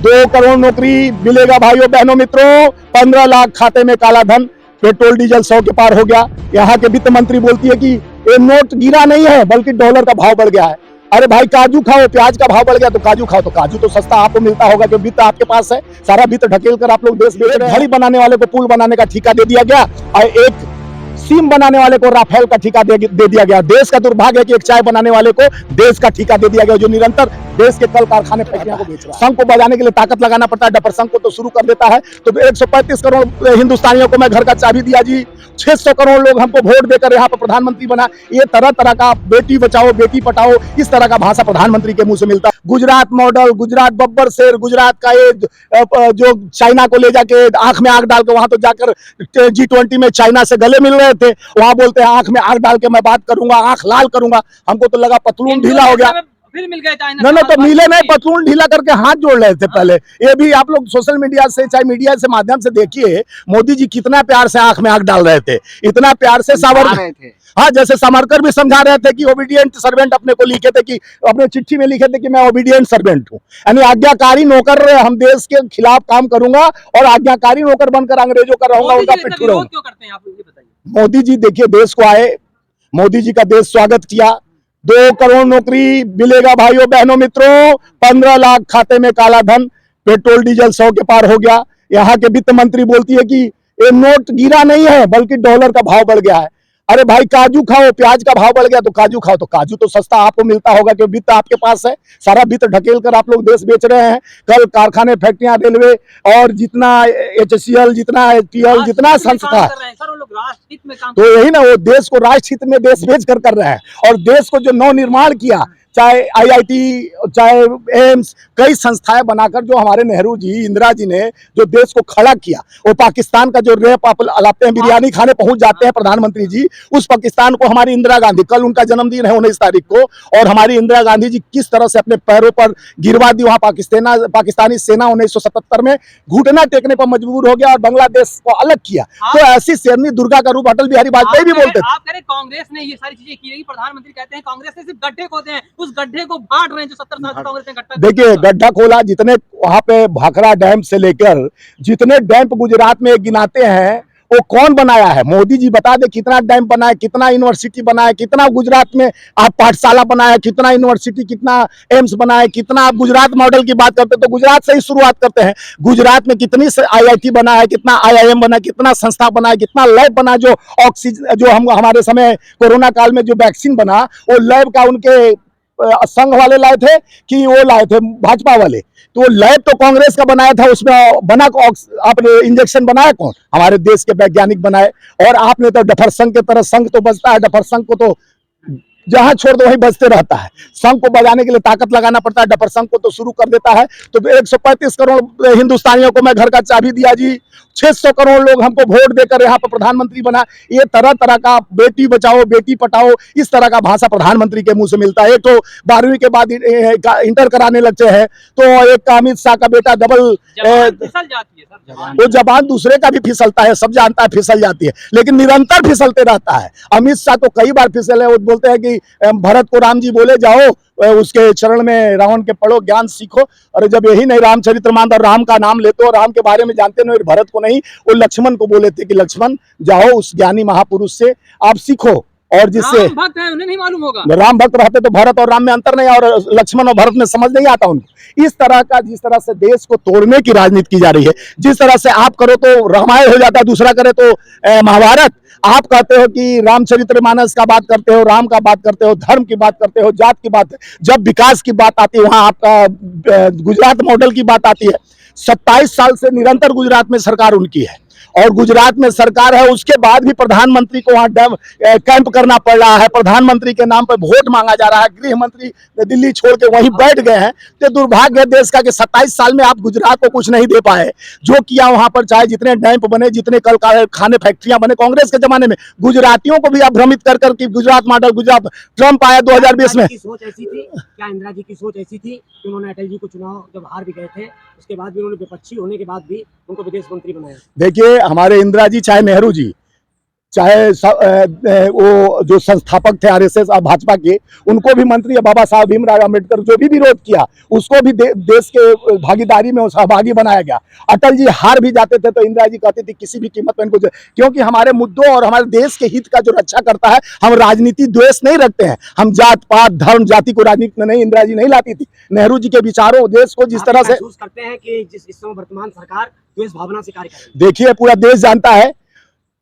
2 करोड़ नौकरी मिलेगा भाइयों बहनों मित्रों। 15 लाख खाते में काला धन। पेट्रोल डीजल 100 के पार हो गया। यहाँ के वित्त मंत्री बोलती है कि ये नोट गिरा नहीं है बल्कि डॉलर का भाव बढ़ गया है। अरे भाई काजू खाओ, प्याज का भाव बढ़ गया तो काजू खाओ, तो काजू तो सस्ता आपको मिलता होगा क्योंकि वित्त आपके पास है। सारा वित्त ढकेल कर आप लोग देश बेच रहे हैं। घड़ी बनाने वाले को पुल बनाने का ठेका दे दिया गया और एक सिम बनाने वाले को राफेल का ठेका दे दिया गया। देश का दुर्भाग्य है कि एक चाय बनाने वाले को देश का ठेका दे दिया गया, जो निरंतर देश के कल कारखाने फैक्ट्रियों को बेच रहा है। संघ को बजाने के लिए ताकत लगाना पड़ता है, डपर संघ को तो शुरू कर देता है। तो 135 करोड़ हिंदुस्तानियों को मैं घर का चाबी दिया जी, 600 करोड़ लोग हमको वोट देकर यहाँ पर प्रधानमंत्री बना। ये तरह तरह का बेटी बचाओ बेटी पढ़ाओ इस तरह का भाषा प्रधानमंत्री के मुंह से मिलता है। गुजरात मॉडल, गुजरात बब्बर शेर, गुजरात का ये जो चाइना को ले जाके आंख में आग डाल के वहां तो जाकर G20 में चाइना से गले मिल रहे थे, वहां बोलते हैं आंख में आग डाल के मैं बात करूंगा, आंख लाल करूंगा। हमको तो लगा पतलून ढीला हो गया। फिर मिल गए चाइना। नहीं तो मिले नहीं, पतलून ढीला करके हाथ जोड़ रहे थे पहले। ये भी आप लोग सोशल मीडिया से चाहे मीडिया से माध्यम से देखिए, मोदी जी कितना प्यार से आंख में आग डाल रहे थे, इतना प्यार से सावरकर। हाँ, जैसे सावरकर भी समझा रहे थे कि ओबीडियंट सर्वेंट अपने को लिखे थे, कि अपने चिट्ठी में लिखे थे कि मैं ओबीडियंट सर्वेंट हूँ, यानी आज्ञाकारी नौकर। हम देश के खिलाफ काम करूंगा और आज्ञाकारी नौकर बनकर अंग्रेजों का रहूंगा, उनका पिट्ठू रहूंगा। क्यों करते हैं आप, ये बताइए। मोदी जी देखिए देश को आए, मोदी जी का देश स्वागत किया। 2 करोड़ नौकरी मिलेगा भाइयों बहनों मित्रों। 15 लाख खाते में काला धन। पेट्रोल डीजल 100 के पार हो गया। यहाँ के वित्त मंत्री बोलती है कि ये नोट गिरा नहीं है बल्कि डॉलर का भाव बढ़ गया है। अरे भाई काजू खाओ, प्याज का भाव बढ़ गया तो काजू खाओ, तो काजू तो सस्ता आपको मिलता होगा क्योंकि वित्त आपके पास है। सारा वित्त ढकेल कर आप लोग देश बेच रहे हैं। कल कारखाने फैक्ट्रियां रेलवे और जितना HCL जितना HTL जितना संस्था, तो यही ना, वो देश को राष्ट्र हित में देश बेच कर रहे हैं। और देश को जो नवनिर्माण किया, चाहे IIT चाहे एम्स, कई संस्थाएं बनाकर जो हमारे नेहरू जी इंदिरा जी ने जो देश को खड़ा किया, वो पाकिस्तान का जो रेप आप लाते हैं, बिरयानी खाने पहुंच जाते हैं प्रधानमंत्री जी, उस पाकिस्तान को हमारी इंदिरा गांधी, कल उनका जन्मदिन है 19 तारीख को, और हमारी इंदिरा गांधी जी किस तरह से अपने पैरों पर गिरवा दी वहां पाकिस्तानी सेना 1977 में घुटना टेकने पर मजबूर हो गया और बांग्लादेश को अलग किया। तो ऐसी शेरनी दुर्गा का रूप अटल बिहारी वाजपेयी भी बोलते थे। आप कह रहे कांग्रेस ने ये सारी चीजें की रही, प्रधानमंत्री कहते हैं कांग्रेस ने सिर्फ गड्ढे खोदे हैं, उस गड्ढे को बांट रहे हैं जो 70 साल से कांग्रेस ने गड्ढा। देखिए गड्ढा खोला, जितने वहां पे भाखड़ा डैम से लेकर जितने डैम गुजरात में गिनाते हैं वो कौन बनाया है? मोदी जी बता दे कितना डैम बना है, कितना यूनिवर्सिटी बना है, कितना गुजरात में आप पाठशाला बनाया है, कितना यूनिवर्सिटी, कितना एम्स बना है, कितना आप गुजरात मॉडल की बात करते हैं तो गुजरात से ही शुरुआत करते हैं। गुजरात में कितनी IIT बना है, कितना IIM बना है, कितना संस्था बना है, कितना लैब बना, जो ऑक्सीजन जो हमारे समय कोरोना काल में जो वैक्सीन बना, वो लैब का उनके संघ वाले लाए थे कि वो लाए थे भाजपा वाले? तो वो लैब तो कांग्रेस का बनाया था, उसमें बना आपने इंजेक्शन बनाया कौन? हमारे देश के वैज्ञानिक बनाए। और आपने तो डफर संघ की तरह, संघ तो बजता है, डफर संघ को तो जहां छोड़ दो वहीं बजते रहता है। संघ को बजाने के लिए ताकत लगाना पड़ता है, डपर संघ को तो शुरू कर देता है। तो 135 करोड़ हिंदुस्तानियों को मैं घर का चाबी दिया जी, 600 करोड़ लोग हमको वोट देकर यहाँ पर प्रधानमंत्री बना। ये तरह तरह का बेटी बचाओ बेटी पढ़ाओ इस तरह का भाषा प्रधानमंत्री के मुंह से मिलता है। एक तो 12वीं के बाद इंटर कराने लगते हैं, तो एक अमित शाह का बेटा डबल फिसल जाती है सर, वो जबान दूसरे का भी फिसलता है, सब जानता है फिसल जाती है, लेकिन निरंतर फिसलते रहता है। अमित शाह तो कई बार फिसले, वो बोलते हैं कि भरत को राम जी बोले जाओ उसके चरण में रावण के पढ़ो ज्ञान सीखो। और जब यही नहीं रामचरितमानस और राम का नाम लेते हो, राम के बारे में जानते नहीं, भरत को नहीं, वो लक्ष्मण को बोले थे कि लक्ष्मण जाओ उस ज्ञानी महापुरुष से आप सीखो। और जिससे राम भक्त है उन्हें नहीं मालूम होगा, राम भक्त रहते तो भरत और राम में अंतर नहीं, और लक्ष्मण और भरत में समझ नहीं आता उनको। इस तरह का, जिस तरह से देश को तोड़ने की राजनीति की जा रही है, जिस तरह से आप करो तो रामायण हो जाता है, दूसरा करे तो महाभारत। आप कहते हो कि रामचरितमानस का बात करते हो, राम का बात करते हो, धर्म की बात करते हो, जात की बात, जब विकास की बात आती है वहां आपका गुजरात मॉडल की बात आती है। 27 साल से निरंतर गुजरात में सरकार उनकी है, और गुजरात में सरकार है, उसके बाद भी प्रधानमंत्री को वहां कैंप करना पड़ रहा है, प्रधानमंत्री के नाम पर वोट मांगा जा रहा है, गृह मंत्री दिल्ली छोड़ के वहीं बैठ गए हैं। तो दुर्भाग्य है देश का कि 27 साल में आप गुजरात को कुछ नहीं दे पाए। जो किया वहां पर, चाहे जितने डैम बने, जितने कल कारखाने फैक्ट्रियां बने कांग्रेस के जमाने में, गुजरातियों को भी आप भ्रमित कर करके गुजरात मॉडल, गुजरात ट्रंप आया 2020 में। सोच ऐसी थी क्या, इंदिरा जी की सोच ऐसी थी कि उन्होंने अटल जी को चुनाव जब हार भी गए थे उसके बाद भी उन्होंने विपक्षी होने के बाद भी उनको विदेश मंत्री बनाया? देखिए हमारे इंदिरा जी चाहे नेहरू जी, चाहे वो जो संस्थापक थे आरएसएस और भाजपा के, उनको भी मंत्री बाबा साहब भीमराव अम्बेडकर जो भी विरोध किया उसको भी देश के भागीदारी में सहभागी बनाया गया। अटल जी हार भी जाते थे तो इंदिरा जी कहती थी किसी भी कीमत पर इनको, क्योंकि हमारे मुद्दों और हमारे देश के हित का जो रक्षा करता है। हम राजनीति द्वेष नहीं रखते हैं, हम जात पात धर्म जाति को राजनीति में नहीं, इंदिरा जी नहीं लाती थी। नेहरू जी के विचारों देश को जिस तरह से महसूस करते हैं कि जिस इस समय वर्तमान सरकार द्वेष भावना से कार्य कर रही है। देखिए पूरा देश जानता है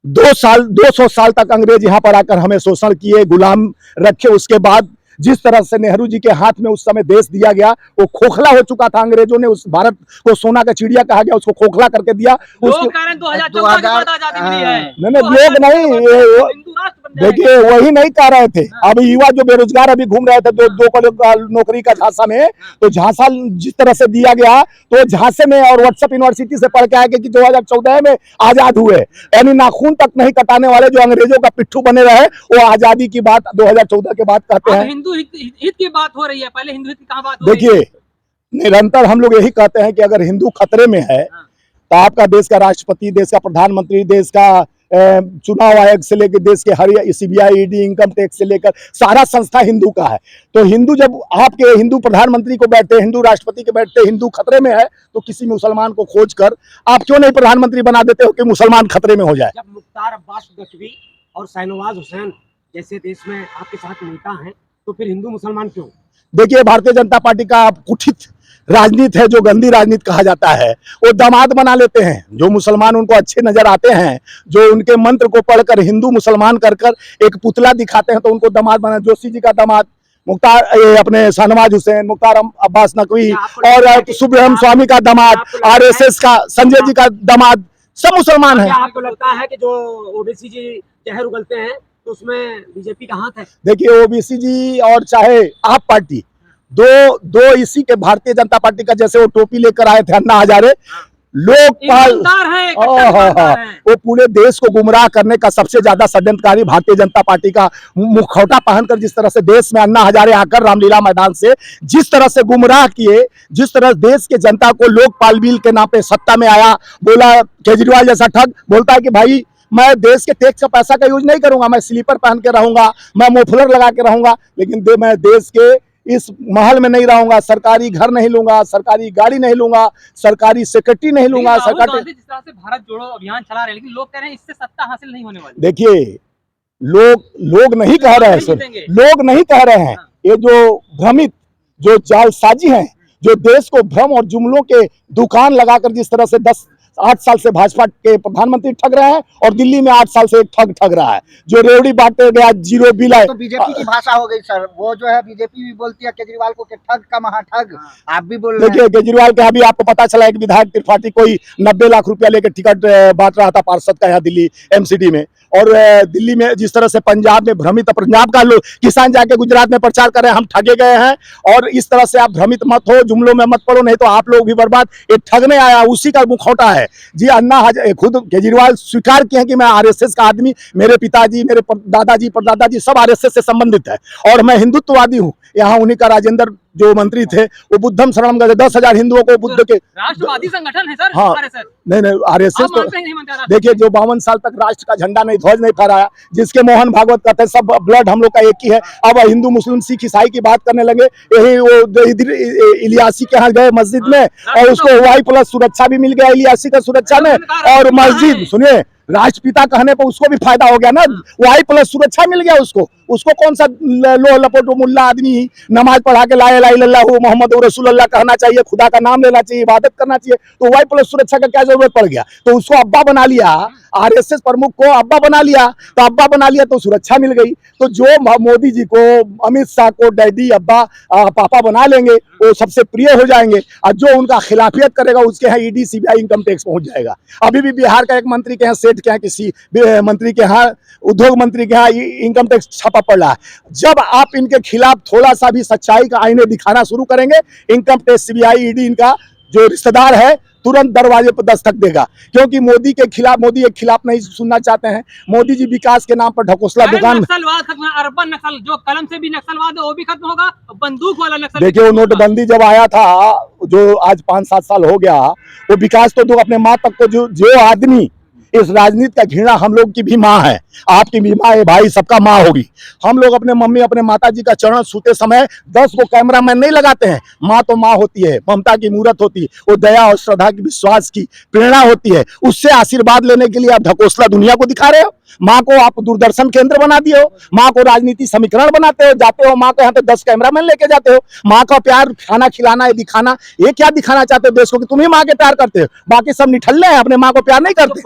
200 साल तक अंग्रेज यहाँ पर आकर हमें शोषण किए, गुलाम रखे। उसके बाद जिस तरह से नेहरू जी के हाथ में उस समय देश दिया गया, वो खोखला हो चुका था। अंग्रेजों ने उस भारत को सोना का चिड़िया कहा गया, उसको खोखला करके दिया। लोग कह रहे हैं 2014 के बाद आजादी मिली है। नहीं लोग नहीं, हिंदू राष्ट्र बन जाएगा। देखिए वही नहीं कह रहे थे। अब युवा जो बेरोजगार अभी घूम रहे थे दो नौकरी का झांसा में, तो झांसा जिस तरह से दिया गया, तो झांसे में और व्हाट्सएप यूनिवर्सिटी से पढ़ के आए कि 2014 में आजाद हुए, यानी नाखून तक नहीं कटाने वाले जो अंग्रेजों का पिट्ठू बने रहे, वो आजादी की बात 2014 के बाद कहते हैं। हिंदू हित की बात हो रही है, पहले हिंदू हित की कहाँ बात हो रही है? देखिए निरंतर हम लोग यही कहते हैं कि अगर हिंदू खतरे में है तो आपका देश का राष्ट्रपति, देश का प्रधानमंत्री, देश का चुनाव आयोग से लेकर देश के हर सीबीआई, ईडी, इनकम टैक्स से लेकर सारा संस्था हिंदू का है। तो हिंदू जब आपके हिंदू प्रधानमंत्री को बैठते, हिंदू राष्ट्रपति के बैठते, हिंदू खतरे में है, तो किसी मुसलमान को खोज कर आप क्यों नहीं प्रधानमंत्री बना देते हो कि मुसलमान खतरे में हो जाए। जब मुख्तार अब्बास नकवी और शाहनवाज हुसैन जैसे देश में आपके साथ नेता हैं, तो फिर हिंदू मुसलमान क्यों? देखिए भारतीय जनता पार्टी का कुठित राजनीति है, जो गंदी राजनीति कहा जाता है, वो दामाद बना लेते हैं। जो मुसलमान उनको अच्छे नजर आते हैं, जो उनके मंत्र को पढ़कर हिंदू मुसलमान कर एक पुतला दिखाते हैं, तो उनको दामाद बना। जोशी जी का दामाद मुख्तार, अपने शाहनवाज हुसैन, मुख्तार अब्बास नकवी और सुब्रह्मण्यम स्वामी का दामाद, आरएसएस का संजय जी का दामाद, सब मुसलमान है। आपको लगता है कि जो ओबीसी जी जहर उगलते हैं तो उसमें बीजेपी का हाथ है? देखिए ओबीसी जी और चाहे आप पार्टी, दो इसी के भारतीय जनता पार्टी का, जैसे वो टोपी लेकर आए थे अन्ना हजारे, लोकपाल, वो पूरे देश को गुमराह करने का सबसे ज्यादा षड्यंत्रकारी भारतीय जनता पार्टी का मुखौटा पहनकर जिस तरह से देश में अन्ना हजारे आकर रामलीला मैदान से जिस तरह से गुमराह किए, जिस तरह देश के जनता को लोकपाल बिल के नाम पे सत्ता में आया, बोला केजरीवाल जैसा ठग बोलता है कि भाई मैं देश के टैक्स का पैसा का यूज नहीं करूंगा, मैं स्लीपर पहन के रहूंगा, मैं मोफलर लगा के रहूंगा, लेकिन मैं देश के इस महल में नहीं रहूंगा, सरकारी घर नहीं लूंगा, सरकारी गाड़ी नहीं लूंगा, सरकारी सेक्रेटरी नहीं लूंगा। सरकारी जिस तरह से भारत जोड़ो अभियान चला रहे हैं, लेकिन लोग कह रहे हैं इससे सत्ता हासिल नहीं होने वाली। देखिए लोग नहीं कह रहे हैं, लोग नहीं कह रहे हैं, ये जो भ्रमित, जो जालसाजी हैं, जो देश को भ्रम और जुमलों के दुकान लगाकर जिस तरह से 8 साल से भाजपा के प्रधानमंत्री ठग रहे हैं, और दिल्ली में 8 साल से एक ठग रहा है, जो रेवड़ी बांटते गया, जीरो बिल है। तो बीजेपी की भाषा हो गई सर, वो जो है बीजेपी भी बोलती है केजरीवाल को कि ठग का महाठग, आप भी बोल रहे हैं। देखिए केजरीवाल के अभी आपको पता चला एक विधायक त्रिपाठी कोई 90 लाख रुपया लेकर टिकट बांट रहा था पार्षद का यहाँ दिल्ली एमसीडी में, और दिल्ली में जिस तरह से पंजाब में भ्रमित, पंजाब का लोग किसान जाके गुजरात में प्रचार कर रहे हैं हम ठगे गए हैं, और इस तरह से आप भ्रमित मत हो, जुमलों में मत पड़ो, नहीं तो आप लोग भी बर्बाद। ये ठगने आया उसी का मुखौटा है जी। अन्ना खुद केजरीवाल स्वीकार किए हैं कि मैं आरएसएस का आदमी, मेरे पिताजी, मेरे दादाजी, परदादाजी सब आरएसएस से संबंधित है, और मैं हिंदुत्ववादी हूँ। यहाँ उन्हीं का राजेंद्र जो मंत्री थे वो बुद्धम शरणम गए, 10,000 हिंदुओं को बुद्ध के राष्ट्रवादी संगठन है सर। हाँ, आरएसएस नहीं आरएसएस तो देखिए जो 52 साल तक राष्ट्र का झंडा नहीं, ध्वज नहीं फहराया, जिसके मोहन भागवत कहते हैं सब ब्लड हम लोग का एक ही है। अब हिंदू मुस्लिम सिख ईसाई की बात करने लगे, यही वो इधर इलियासी के यहाँ गए मस्जिद में, और उसको Y+ सुरक्षा भी मिल गया इलियासी का सुरक्षा में, और मस्जिद सुनिए राष्ट्रपिता कहने पर उसको भी फायदा हो गया ना, Y+ सुरक्षा मिल गया उसको कौन सा लोह लपोट मुल्ला आदमी नमाज पढ़ा के ला इलाहा इल्लल्लाहु मुहम्मद रसूलुल्लाह कहना चाहिए, खुदा का नाम लेना चाहिए, इबादत करना चाहिए, तो Y+ सुरक्षा का क्या जरूरत पड़ गया? तो उसको अब्बा बना लिया, आरएसएस प्रमुख को अब्बा बना लिया, तो अब्बा बना लिया तो सुरक्षा मिल गई। तो जो मोदी जी को, अमित शाह को डैडी अब्बा पापा बना लेंगे वो सबसे प्रिय हो जाएंगे, और जो उनका खिलाफियत करेगा उसके यहाँ ईडी सीबीआई इनकम टैक्स पहुंच जाएगा। अभी भी बिहार का एक मंत्री के यहाँ, सेठ के यहाँ, किसी मंत्री के यहाँ, उद्योग मंत्री के यहाँ इनकम टैक्स छापा पड़ रहा है। जब आप इनके खिलाफ थोड़ा सा भी सच्चाई का आईने दिखाना शुरू करेंगे, इनकम टैक्स सीबीआई ईडी इनका जो रिश्तेदार है तुरंत दरवाजे पर दस्तक देगा, क्योंकि मोदी के खिलाफ, मोदी एक खिलाफ नहीं सुनना चाहते हैं। मोदी जी विकास के नाम पर ढकोसला दुकान, नक्सलवाद खत्म, अर्बन नक्सल जो कलम से भी नक्सलवाद है वो भी खत्म होगा, बंदूक वाला नक्सल। देखिए वो नोटबंदी जब आया था, जो आज 5-7 साल हो गया, वो विकास तो अपने माँ तक को जो आदमी इस राजनीति का घृणा हम लोग की भी माँ है, आपकी भी माँ है भाई, सबका माँ होगी। हम लोग अपने मम्मी अपने माता जी का चरण छूते समय 10 को कैमरामैन नहीं लगाते हैं। माँ तो माँ होती है, ममता की मूरत होती है, वो दया और श्रद्धा की विश्वास की प्रेरणा होती है। उससे आशीर्वाद लेने के लिए आप ढकोसला दुनिया को दिखा रहे हो। माँ को आप दूरदर्शन केंद्र बना दिए हो, माँ को राजनीति समीकरण बनाते हो, जाते हो माँ के यहाँ पे 10 कैमरामैन लेके जाते हो। माँ का प्यार खाना खिलाना है, दिखाना, ये क्या दिखाना चाहते हो देश को कि तुम ही माँ के प्यार करते हो, बाकी सब निठल्ले हैं, अपने माँ को प्यार नहीं करते।